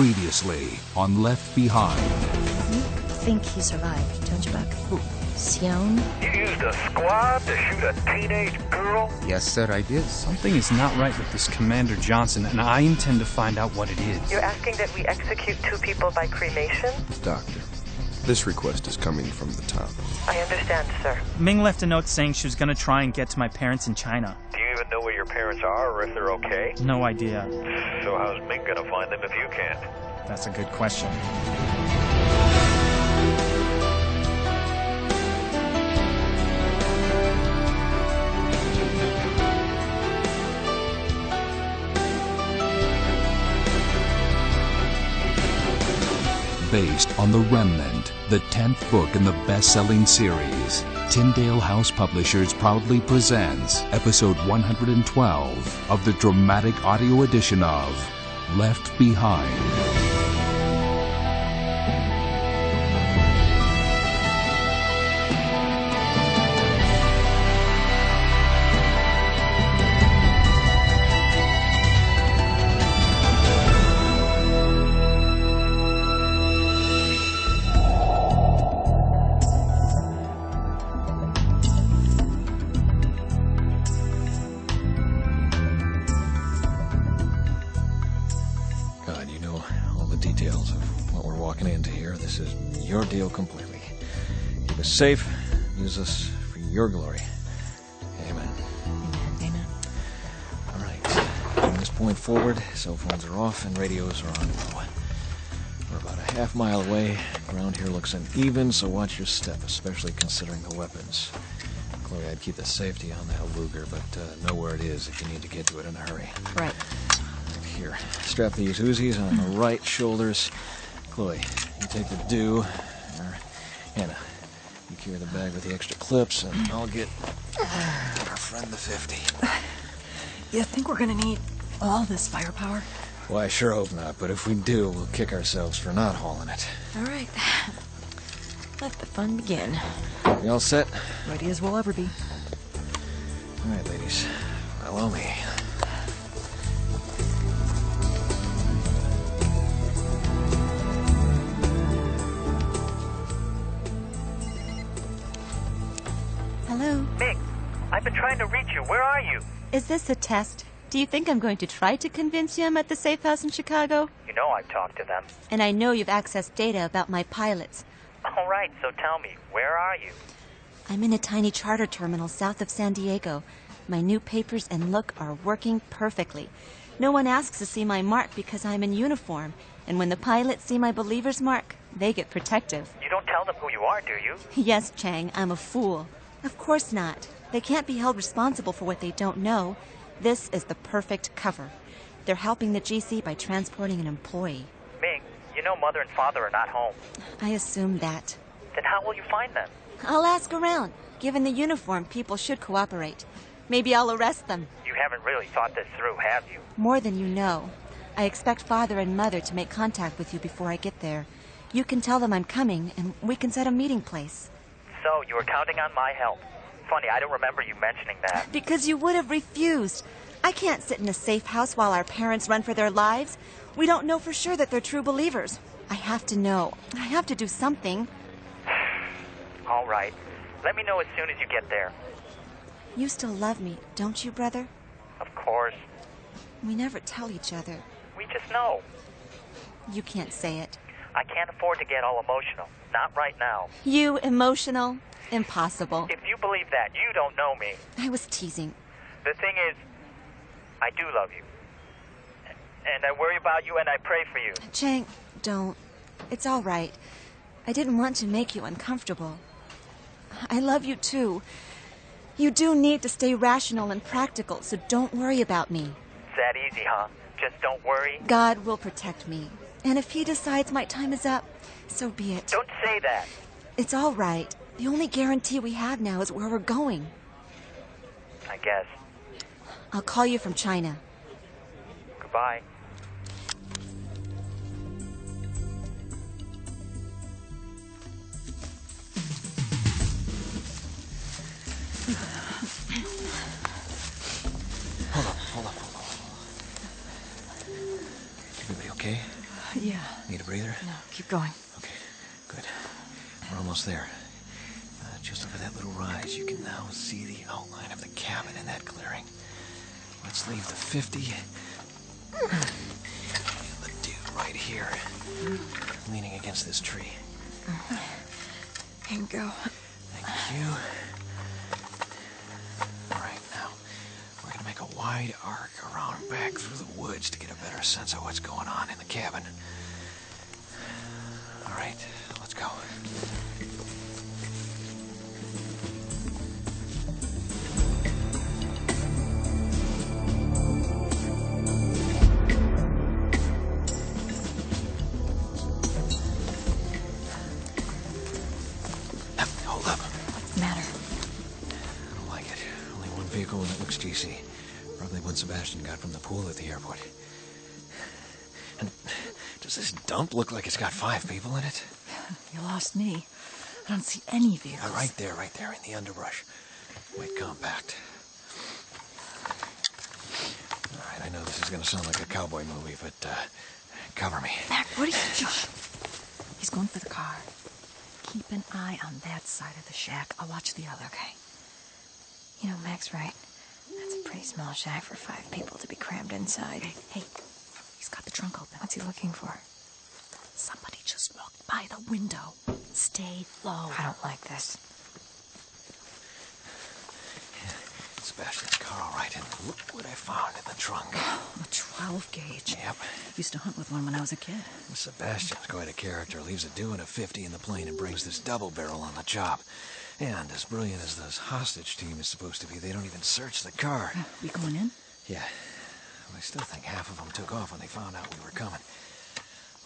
Previously on Left Behind. You think he survived, don't you, Buck? Who? Sion? You used a squad to shoot a teenage girl? Yes, sir, I did. Something is not right with this Commander Johnson, and I intend to find out what it is. You're asking that we execute 2 people by cremation? Doctor, this request is coming from the top. I understand, sir. Ming left a note saying she was going to try and get to my parents in China. Do you even know where your parents are or if they're okay? No idea. So how's Ming gonna find them if you can't? That's a good question. Based on The Remnant, the 10th book in the best-selling series, Tyndale House Publishers proudly presents episode 112 of the dramatic audio edition of Left Behind. Details of what we're walking into here. This is your deal completely. Keep us safe. Use us for your glory. Amen. Amen. All right. From this point forward, cell phones are off and radios are on low. We're about a half mile away. Ground here looks uneven, so watch your step, especially considering the weapons. Chloe, I'd keep the safety on that Luger, but know where it is if you need to get to it in a hurry. Right. Here, strap these Uzis on the right shoulders. Chloe, you take the dew. Or Hannah, you carry the bag with the extra clips, and I'll get our friend the 50. You think we're gonna need all this firepower? Well, I sure hope not, but if we do, we'll kick ourselves for not hauling it. All right. Let the fun begin. You all set? Ready as we'll ever be. All right, ladies. Follow me. Hello? Ming, I've been trying to reach you. Where are you? Is this a test? Do you think I'm going to try to convince you I'm at the safe house in Chicago? You know I've talked to them. And I know you've accessed data about my pilots. All right, so tell me, where are you? I'm in a tiny charter terminal south of San Diego. My new papers and look are working perfectly. No one asks to see my mark because I'm in uniform. And when the pilots see my believer's mark, they get protective. You don't tell them who you are, do you? Yes, Chang, I'm a fool. Of course not. They can't be held responsible for what they don't know. This is the perfect cover. They're helping the GC by transporting an employee. Ming, you know Mother and Father are not home. I assume that. Then how will you find them? I'll ask around. Given the uniform, people should cooperate. Maybe I'll arrest them. You haven't really thought this through, have you? More than you know. I expect Father and Mother to make contact with you before I get there. You can tell them I'm coming, and we can set a meeting place. So, you were counting on my help. Funny, I don't remember you mentioning that. Because you would have refused. I can't sit in a safe house while our parents run for their lives. We don't know for sure that they're true believers. I have to know. I have to do something. All right. Let me know as soon as you get there. You still love me, don't you, brother? Of course. We never tell each other. We just know. You can't say it. I can't afford to get all emotional. Not right now. You emotional? Impossible. If you believe that, you don't know me. I was teasing. The thing is, I do love you. And I worry about you and I pray for you. Chang, don't. It's all right. I didn't want to make you uncomfortable. I love you too. You do need to stay rational and practical, so don't worry about me. It's that easy, huh? Just don't worry. God will protect me. And if he decides my time is up, so be it. Don't say that. It's all right. The only guarantee we have now is where we're going. I guess. I'll call you from China. Goodbye. Hold on. Everybody okay? Yeah. Need a breather? No, keep going. Okay, good. We're almost there. Just over that little rise, you can now see the outline of the cabin in that clearing. Let's leave the 50. The dude right here, leaning against this tree. Here you go. Thank you. All right, now, we're gonna make a wide arc around back through the woods to get a better sense of what's going on in the cabin. All right, let's go. Hold up. What's the matter? I don't like it. Only one vehicle and it looks GC. Probably one Sebastian got from the pool at the airport. And does this dump look like it's got 5 people in it? You lost me. I don't see any vehicles. Right there in the underbrush. White compact. All right, I know this is going to sound like a cowboy movie, but cover me. Mac, what are you doing? He's going for the car. Keep an eye on that side of the shack. I'll watch the other. Okay. You know, Mac's right. That's a pretty small shack for 5 people to be crammed inside. Hey, he's got the trunk open. What's he looking for? Somebody just walked by the window. Stay low. I don't like this. Sebastian's car, all right, and look what I found in the trunk. A 12 gauge. Yep. Used to hunt with one when I was a kid. Sebastian's quite a character. Leaves a do and a 50 in the plane and brings this double barrel on the job. And as brilliant as this hostage team is supposed to be, they don't even search the car. We going in? Yeah. Well, I still think half of them took off when they found out we were coming.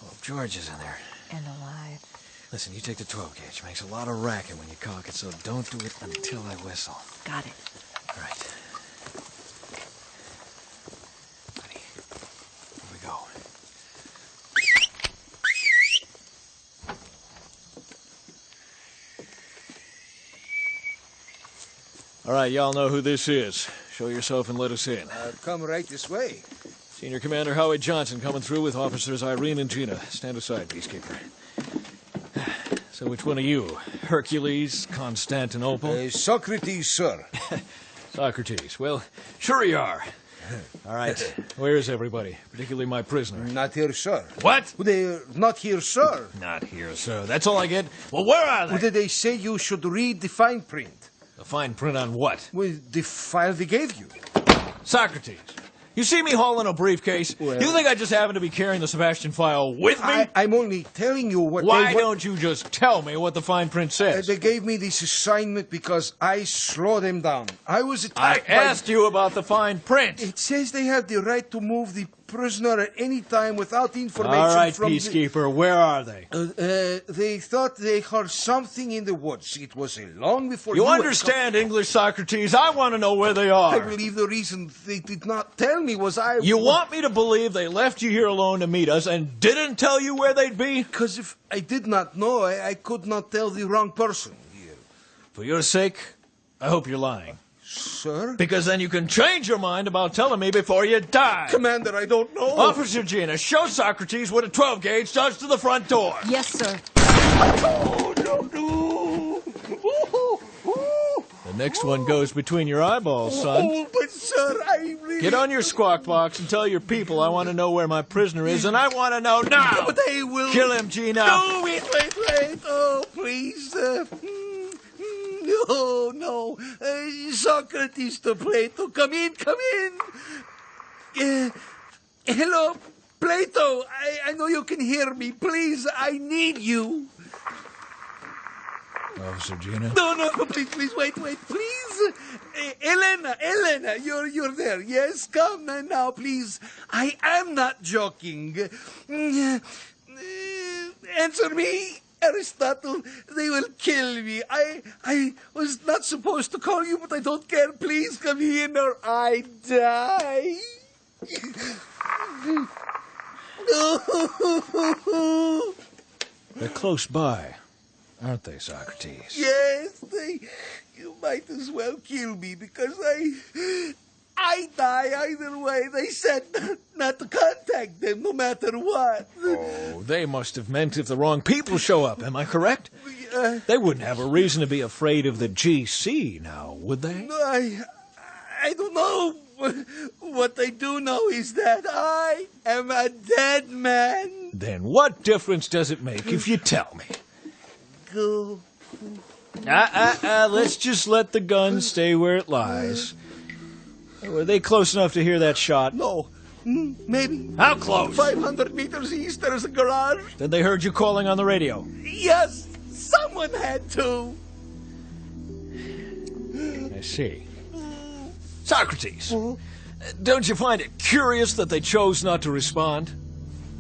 Well, George is in there. And alive. Listen, you take the 12 gauge. Makes a lot of racket when you cock it, so don't do it until I whistle. Got it. All right. Ready? Here we go. All right, y'all know who this is. Show yourself and let us in. Come right this way. Senior Commander Howard Johnson coming through with officers Irene and Gina. Stand aside, peacekeeper. So which one are you? Hercules, Constantinople? Socrates, sir. Socrates. Well, sure you are. All right. Where is everybody? Particularly my prisoner. Not here, sir. What? They're not here, sir. Not here, sir. That's all I get. Well, where are they? Well, they say you should read the fine print. The fine print on what? Well, the file they gave you. Socrates. You see me hauling a briefcase? Well, you think I just happen to be carrying the Sebastian file with me? I'm only telling you what Why don't you just tell me what the fine print says? They gave me this assignment because I slowed them down. I was I attacked asked you about the fine print. It says they have the right to move the prisoner at any time without information All right, from peacekeeper, where are they? They thought they heard something in the woods. It was long before You understand English, Socrates? I want to know where they are. I believe the reason they did not tell me was You want me to believe they left you here alone to meet us and didn't tell you where they'd be? Because if I did not know, I could not tell the wrong person. For your sake, I hope you're lying. Sir? Because then you can change your mind about telling me before you die. Commander, I don't know. Officer Gina, show Socrates what a 12 gauge does to the front door. Yes, sir. Oh, no. The next one goes between your eyeballs, son. Oh, but sir, I really... Get on your squawk box and tell your people I want to know where my prisoner is, and I want to know now. But I will... Kill him, Gina. No, wait. Oh, please. No. Socrates to Plato. Come in. Hello, Plato. I know you can hear me. Please, I need you. Officer Gina? No, please, wait, please. Elena, you're there. Yes, come now, please. I am not joking. Answer me. Aristotle, they will kill me. I was not supposed to call you, but I don't care. Please come in or I die. They're close by, aren't they, Socrates? Yes, you might as well kill me because I die either way. They said not to contact drag them no matter what. Oh, they must have meant if the wrong people show up, am I correct? They wouldn't have a reason to be afraid of the GC now, would they? I don't know. What I do know is that I am a dead man. Then what difference does it make if you tell me? Go. Let's just let the gun stay where it lies. Were they close enough to hear that shot? No. Maybe. How close? 500 meters east, there's a garage. Then they heard you calling on the radio. Yes, someone had to. I see. Socrates, don't you find it curious that they chose not to respond?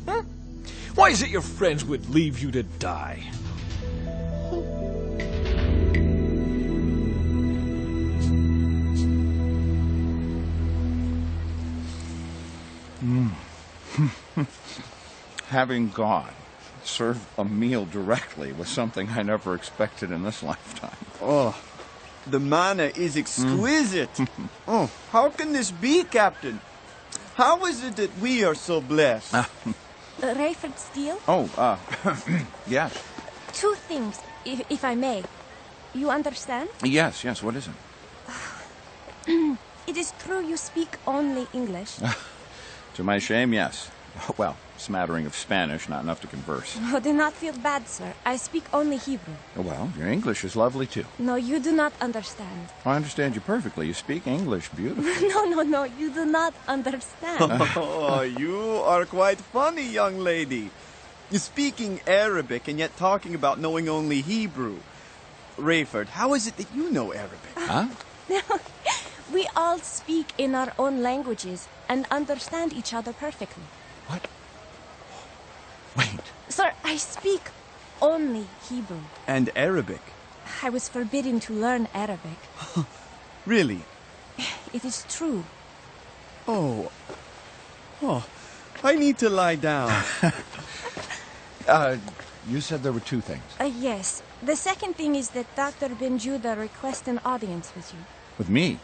Huh? Why is it your friends would leave you to die? Having God serve a meal directly was something I never expected in this lifetime. Oh, the manna is exquisite. Oh, how can this be, Captain? How is it that we are so blessed? Rayford Steele? Oh, yes. Two things, if I may. You understand? Yes, what is it? It is true you speak only English. To my shame, yes. Well, smattering of Spanish, not enough to converse. Oh, do not feel bad, sir. I speak only Hebrew. Well, your English is lovely, too. No, you do not understand. I understand you perfectly. You speak English beautifully. No, you do not understand. Oh, you are quite funny, young lady. You're speaking Arabic and yet talking about knowing only Hebrew. Rayford, how is it that you know Arabic? Huh? We all speak in our own languages and understand each other perfectly. What? Wait. Sir, I speak only Hebrew. And Arabic? I was forbidden to learn Arabic. Really? It is true. Oh, I need to lie down. You said there were two things. Yes. The second thing is that Dr. Benjuda requests an audience with you. With me?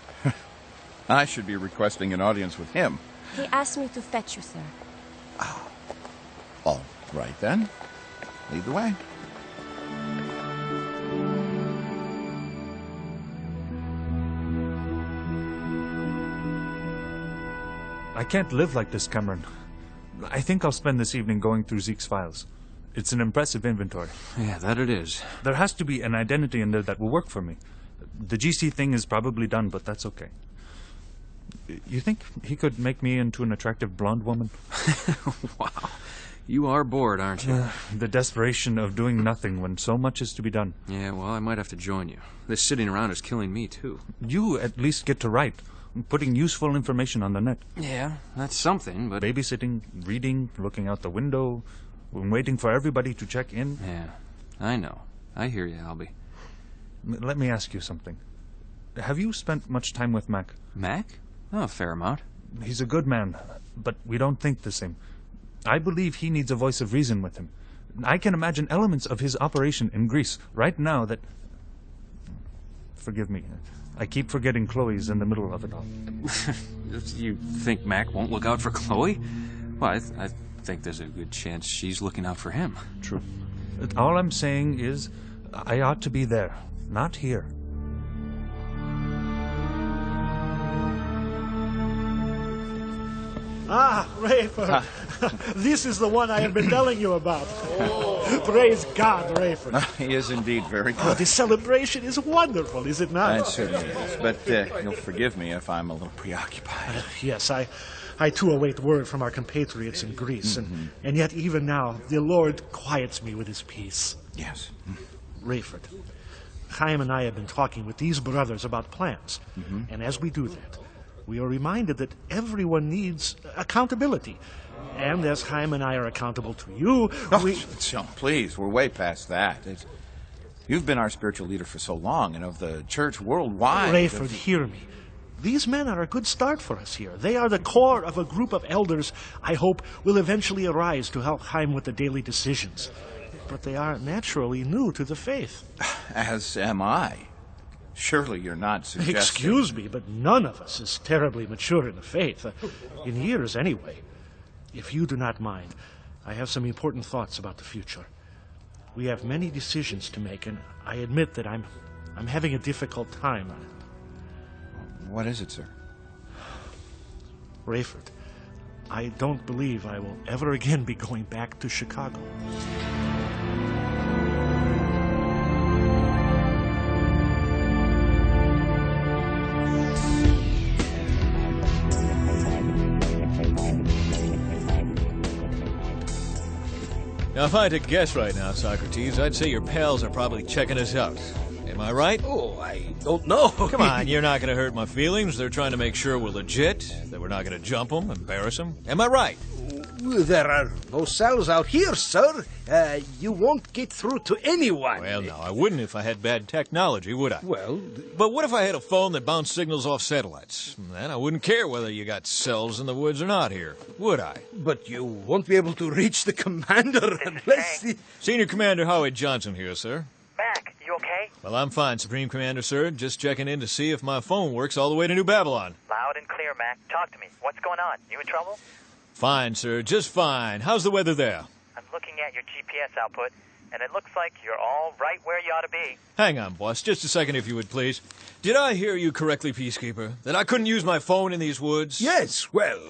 I should be requesting an audience with him. He asked me to fetch you, sir. All right, then. Lead the way. I can't live like this, Cameron. I think I'll spend this evening going through Zeke's files. It's an impressive inventory. Yeah, that it is. There has to be an identity in there that will work for me. The GC thing is probably done, but that's okay. You think he could make me into an attractive blonde woman? Wow. You are bored, aren't you? The desperation of doing nothing when so much is to be done. Yeah, well, I might have to join you. This sitting around is killing me, too. You at least get to write, putting useful information on the net. Yeah, that's something, but... Babysitting, reading, looking out the window, waiting for everybody to check in. Yeah, I know. I hear you, Albie. Let me ask you something. Have you spent much time with Mac? Mac? Oh, a fair amount. He's a good man, but we don't think the same. I believe he needs a voice of reason with him. I can imagine elements of his operation in Greece right now that... Forgive me. I keep forgetting Chloe's in the middle of it all. You think Mac won't look out for Chloe? Well, I think there's a good chance she's looking out for him. True. All I'm saying is I ought to be there, not here. Ah, Rayford. This is the one I have been telling you about. Praise God, Rayford. He is indeed very good. The celebration is wonderful, is it not? It certainly is. But you'll forgive me if I'm a little preoccupied. Yes, I too await word from our compatriots in Greece, and yet even now the Lord quiets me with his peace. Yes. Rayford, Chaim and I have been talking with these brothers about plans, and as we do that, we are reminded that everyone needs accountability. And as Chaim and I are accountable to you, please, we're way past that. You've been our spiritual leader for so long, and of the church worldwide. Rayford, hear me. These men are a good start for us here. They are the core of a group of elders I hope will eventually arise to help Chaim with the daily decisions. But they are naturally new to the faith. As am I. Surely you're not suggesting... Excuse me, but none of us is terribly mature in the faith. In years, anyway. If you do not mind, I have some important thoughts about the future. We have many decisions to make, and I admit that I'm having a difficult time. What is it, sir? Rayford, I don't believe I will ever again be going back to Chicago. Now, if I had to guess right now, Socrates, I'd say your pals are probably checking us out. Am I right? Oh, I don't know. Come on, you're not going to hurt my feelings. They're trying to make sure we're legit, that we're not going to jump them, embarrass them. Am I right? There are no cells out here, sir. You won't get through to anyone. Well, no, I wouldn't if I had bad technology, would I? Well... But what if I had a phone that bounced signals off satellites? Then I wouldn't care whether you got cells in the woods or not here, would I? But you won't be able to reach the commander unless... Senior Commander Howard Johnson here, sir. Mac, you okay? Well, I'm fine, Supreme Commander, sir. Just checking in to see if my phone works all the way to New Babylon. Loud and clear, Mac. Talk to me. What's going on? You in trouble? Fine, sir. Just fine. How's the weather there? I'm looking at your GPS output, and it looks like you're all right where you ought to be. Hang on, boss. Just a second, if you would, please. Did I hear you correctly, Peacekeeper? That I couldn't use my phone in these woods? Yes, well,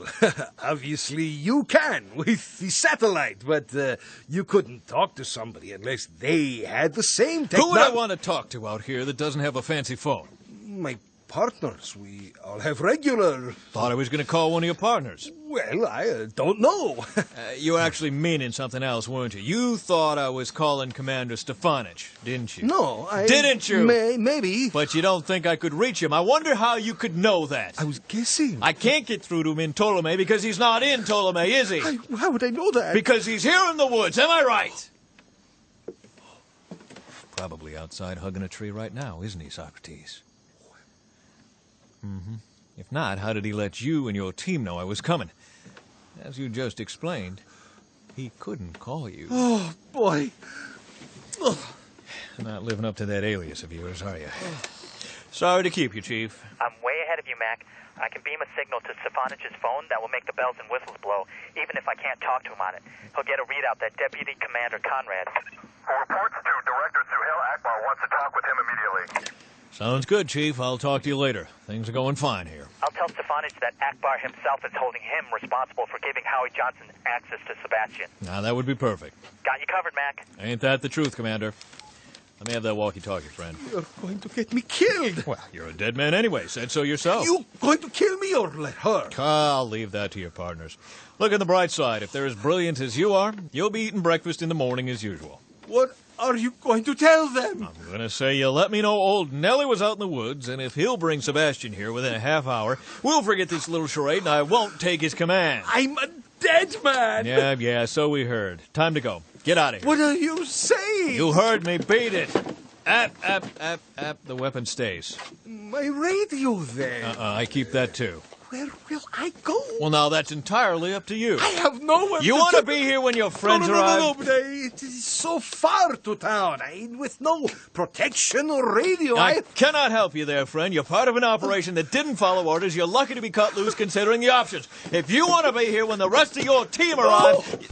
obviously you can with the satellite, but you couldn't talk to somebody unless they had the same technology. Who would I want to talk to out here that doesn't have a fancy phone? My partners. We all have regular... Thought I was going to call one of your partners. Well, I don't know. You were actually meaning something else, weren't you? You thought I was calling Commander Stefanich, didn't you? No, I... Didn't you? Maybe. But you don't think I could reach him. I wonder how you could know that. I was guessing. I can't get through to him in Ptolemy because he's not in Ptolemy, is he? How would I know that? Because he's here in the woods, am I right? Probably outside hugging a tree right now, isn't he, Socrates? Mm-hmm. If not, how did he let you and your team know I was coming? As you just explained, he couldn't call you. Oh, boy. Not living up to that alias of yours, are you? Sorry to keep you, Chief. I'm way ahead of you, Mac. I can beam a signal to Stefanich's phone that will make the bells and whistles blow, even if I can't talk to him on it. He'll get a readout that Deputy Commander Conrad... Reports to Director Suhail Akbar wants to talk with him immediately. Sounds good, Chief. I'll talk to you later. Things are going fine here. I'll tell Stefanich that Akbar himself is holding him responsible for giving Howie Johnson access to Sebastian. Now, that would be perfect. Got you covered, Mac. Ain't that the truth, Commander? Let me have that walkie-talkie, friend. You're going to get me killed. Well, you're a dead man anyway. Said so yourself. You going to kill me or let her? I'll leave that to your partners. Look on the bright side. If they're as brilliant as you are, you'll be eating breakfast in the morning as usual. What are you going to tell them? I'm going to say you let me know old Nellie was out in the woods, and if he'll bring Sebastian here within a half hour, we'll forget this little charade, and I won't take his command. I'm a dead man. Yeah, so we heard. Time to go. Get out of here. What are you saying? You heard me. Beat it. App. The weapon stays. My radio then. I keep that too. Where will I go? Well, now that's entirely up to you. I have nowhere. You want to be here when your friends arrive? No, but it is so far to town. With no protection or radio. I cannot help you there, friend. You're part of an operation that didn't follow orders. You're lucky to be cut loose considering the options. If you want to be here when the rest of your team arrive...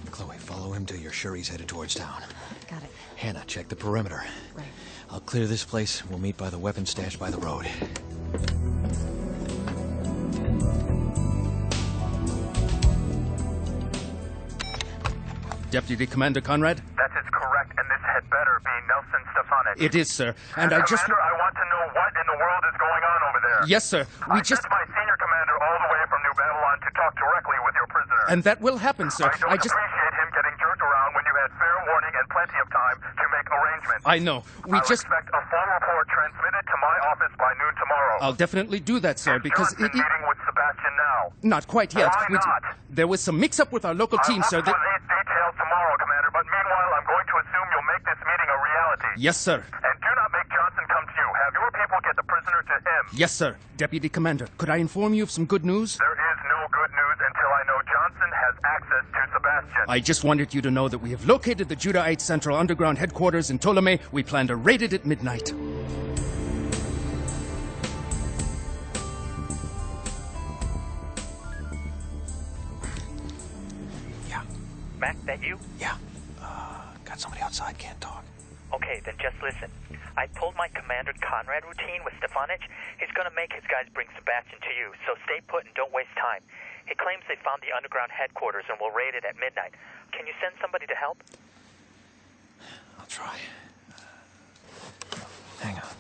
Chloe, follow him till you're sure he's headed towards town. Got it. Hannah, check the perimeter. Right. I'll clear this place. We'll meet by the weapon stash by the road. Deputy Commander Conrad? That is correct, and this had better be Nelson Stefanich. It is, sir. And I just... Commander, I want to know what in the world is going on over there. Yes, sir. I sent my senior commander all the way from New Babylon to talk directly with your prisoner. And that will happen, sir. I don't appreciate him getting jerked around when you had fair warning and plenty of time to make arrangements. I know. I'll expect a full report transmitted to my office by noon tomorrow. I'll definitely do that, sir, because Johnson meeting with Sebastian now. Not quite yet. Why not? There was some mix-up with our local team, sir. I'll look for these details tomorrow, Commander, but meanwhile, I'm going to assume you'll make this meeting a reality. Yes, sir. And do not make Johnson come to you. Have your people get the prisoner to him. Yes, sir. Deputy Commander, could I inform you of some good news? There is no good news until I know Johnson has access to Sebastian. I just wanted you to know that we have located the Judahite Central Underground headquarters in Ptolemy. We plan to raid it at midnight. Mac, that you? Yeah. Got somebody outside, can't talk. Okay, then just listen. I pulled my Commander Conrad routine with Stefanich. He's gonna make his guys bring Sebastian to you, so stay put and don't waste time. He claims they found the underground headquarters and will raid it at midnight. Can you send somebody to help? I'll try. Hang on.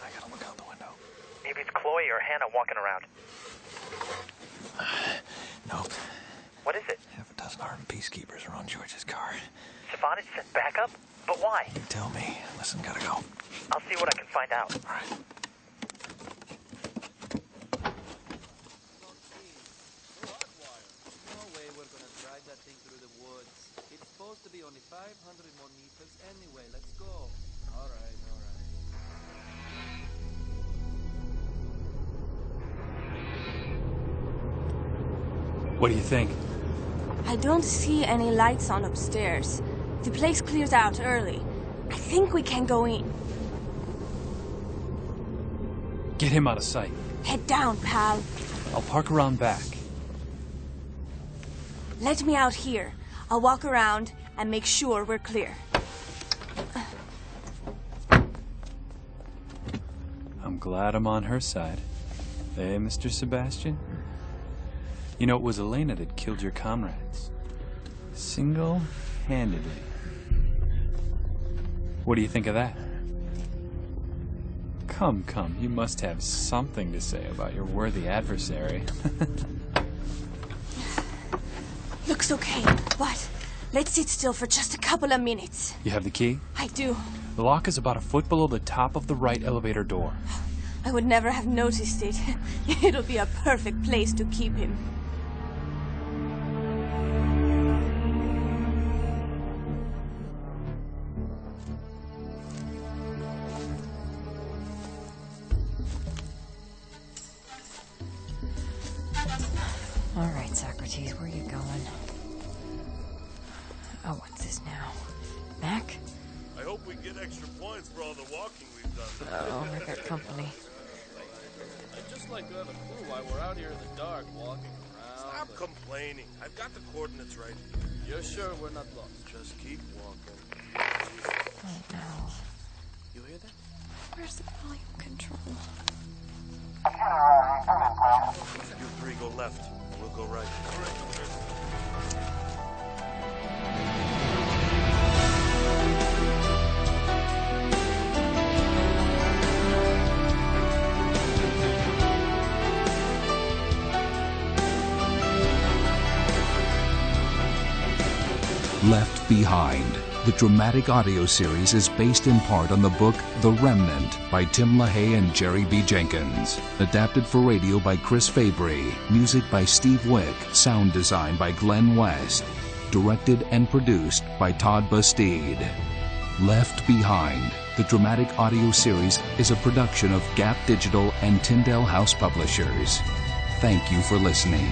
I gotta look out the window. Maybe it's Chloe or Hannah walking around. Nope. What is it? Half a dozen armed peacekeepers are on George's car. Stefanich sent backup? But why? You tell me. Listen, gotta go. I'll see what I can find out. All right. No way we're gonna drive that thing through the woods. It's supposed to be only 500 more meters anyway. Let's go. All right, all right. What do you think? I don't see any lights on upstairs. The place clears out early. I think we can go in. Get him out of sight. Head down, pal. I'll park around back. Let me out here. I'll walk around and make sure we're clear. I'm glad I'm on her side. Hey, Mr. Sebastian? You know, it was Elena that killed your comrades. Single-handedly. What do you think of that? Come, you must have something to say about your worthy adversary. Looks okay, but let's sit still for just a couple of minutes. You have the key? I do. The lock is about a foot below the top of the right elevator door. I would never have noticed it. It'll be a perfect place to keep him. All right, Socrates, where are you going? Oh, what's this now? Mac? I hope we get extra points for all the walking we've done. Uh-oh, I got company. I'd just like to have a clue why we're out here in the dark walking around. Stop complaining. I've got the coordinates right. You're sure we're not lost? Just keep walking. Oh, no. You hear that? Where's the volume control? You three go left. We'll go right. Left Behind. The dramatic audio series is based in part on the book The Remnant by Tim LaHaye and Jerry B. Jenkins. Adapted for radio by Chris Fabry. Music by Steve Wick. Sound design by Glenn West. Directed and produced by Todd Bastide. Left Behind. The dramatic audio series is a production of Gap Digital and Tyndale House Publishers. Thank you for listening.